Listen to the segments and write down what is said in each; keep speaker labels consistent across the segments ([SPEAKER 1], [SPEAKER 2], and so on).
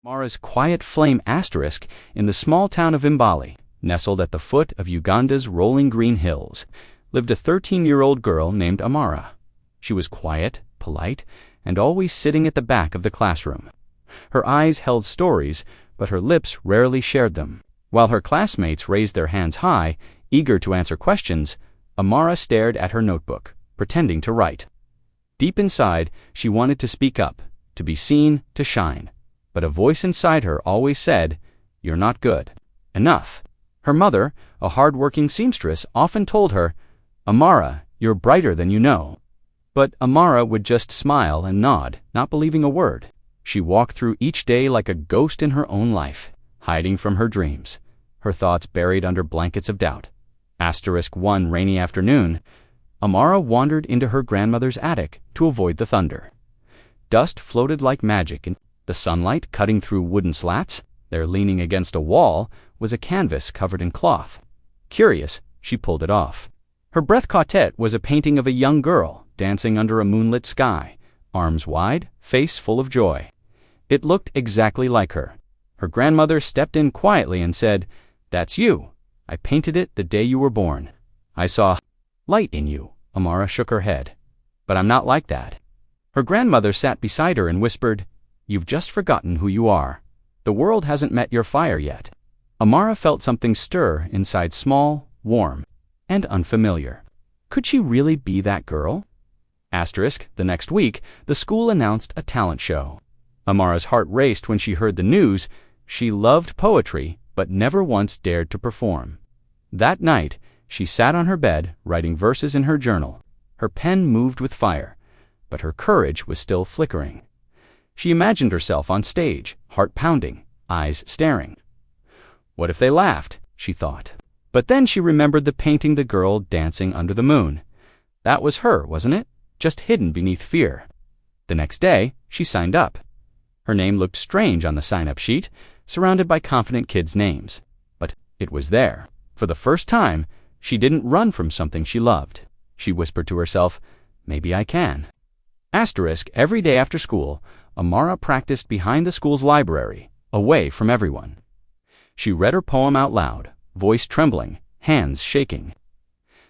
[SPEAKER 1] Mara's quiet flame asterisk in the small town of Mbali, nestled at the foot of Uganda's rolling green hills, lived a 13-year-old girl named Amara. She was quiet, polite, and always sitting at the back of the classroom. Her eyes held stories, but her lips rarely shared them. While her classmates raised their hands high, eager to answer questions, Amara stared at her notebook, pretending to write. Deep inside, she wanted to speak up, to be seen, to shine. But a voice inside her always said, "You're not good enough." Her mother, a hard-working seamstress, often told her, "Amara, you're brighter than you know." But Amara would just smile and nod, not believing a word. She walked through each day like a ghost in her own life, hiding from her dreams, her thoughts buried under blankets of doubt. One rainy afternoon, Amara wandered into her grandmother's attic to avoid the thunder. Dust floated like magic in the sunlight cutting through wooden slats. There, leaning against a wall, was a canvas covered in cloth. Curious, she pulled it off. Her breath-quartet was a painting of a young girl dancing under a moonlit sky, arms wide, face full of joy. It looked exactly like her. Her grandmother stepped in quietly and said, "That's you. I painted it the day you were born. I saw light in you." Amara shook her head. "But I'm not like that." Her grandmother sat beside her and whispered, "You've just forgotten who you are. The world hasn't met your fire yet." Amara felt something stir inside, small, warm, and unfamiliar. Could she really be that girl? The next week, the school announced a talent show. Amara's heart raced when she heard the news. She loved poetry, but never once dared to perform. That night, she sat on her bed, writing verses in her journal. Her pen moved with fire, but her courage was still flickering. She imagined herself on stage, heart pounding, eyes staring. What if they laughed, she thought. But then she remembered the painting, the girl dancing under the moon. That was her, wasn't it? Just hidden beneath fear. The next day, she signed up. Her name looked strange on the sign-up sheet, surrounded by confident kids' names. But it was there. For the first time, she didn't run from something she loved. She whispered to herself, "Maybe I can." Every day after school, Amara practiced behind the school's library, away from everyone. She read her poem out loud, voice trembling, hands shaking.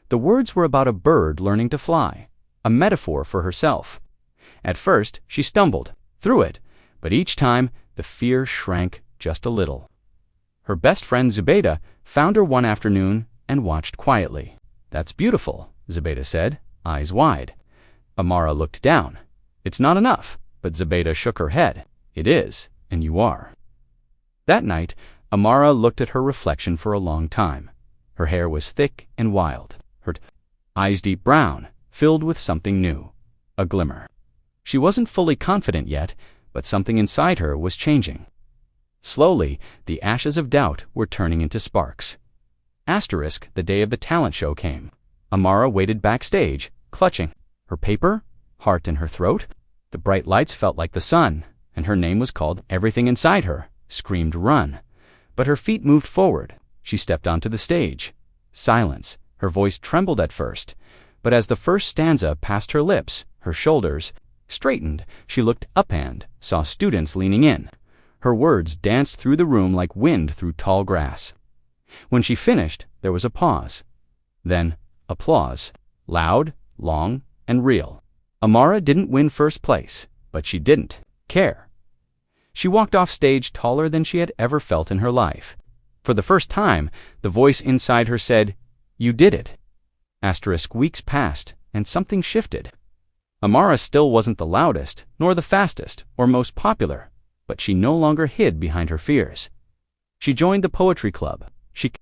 [SPEAKER 1] The words were about a bird learning to fly, a metaphor for herself. At first, she stumbled through it, but each time, the fear shrank just a little. Her best friend Zubaydah found her one afternoon and watched quietly. "That's beautiful," Zubaydah said, eyes wide. Amara looked down. "It's not enough," but Zubaydah shook her head. "It is, and you are." That night, Amara looked at her reflection for a long time. Her hair was thick and wild, her eyes deep brown, filled with something new, a glimmer. She wasn't fully confident yet, but something inside her was changing. Slowly, the ashes of doubt were turning into sparks. The day of the talent show came. Amara waited backstage, clutching her paper, heart in her throat. The bright lights felt like the sun, and her name was called. Everything inside her screamed, "Run!" But her feet moved forward. She stepped onto the stage. Silence. Her voice trembled at first, but as the first stanza passed her lips, her shoulders straightened. She looked up and saw students leaning in. Her words danced through the room like wind through tall grass. When she finished, there was a pause. Then applause, loud, long, and real. Amara didn't win first place, but she didn't care. She walked off stage taller than she had ever felt in her life. For the first time, the voice inside her said, "You did it." Weeks passed, and something shifted. Amara still wasn't the loudest, nor the fastest, or most popular, but she no longer hid behind her fears. She joined the poetry club. She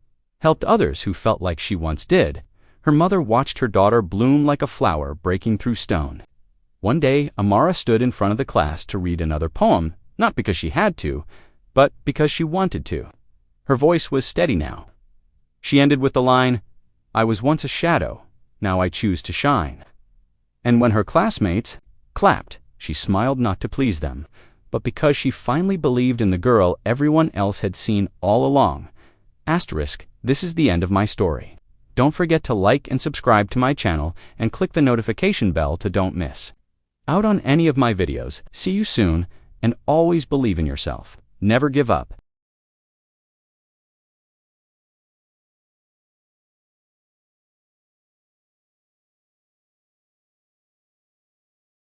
[SPEAKER 1] helped others who felt like she once did. Her mother watched her daughter bloom like a flower breaking through stone. One day, Amara stood in front of the class to read another poem, not because she had to, but because she wanted to. Her voice was steady now. She ended with the line, "I was once a shadow, now I choose to shine." And when her classmates clapped, she smiled not to please them, but because she finally believed in the girl everyone else had seen all along. This is the end of my story. Don't forget to like and subscribe to my channel and click the notification bell to don't miss out on any of my videos. See you soon, and always believe in yourself. Never give up.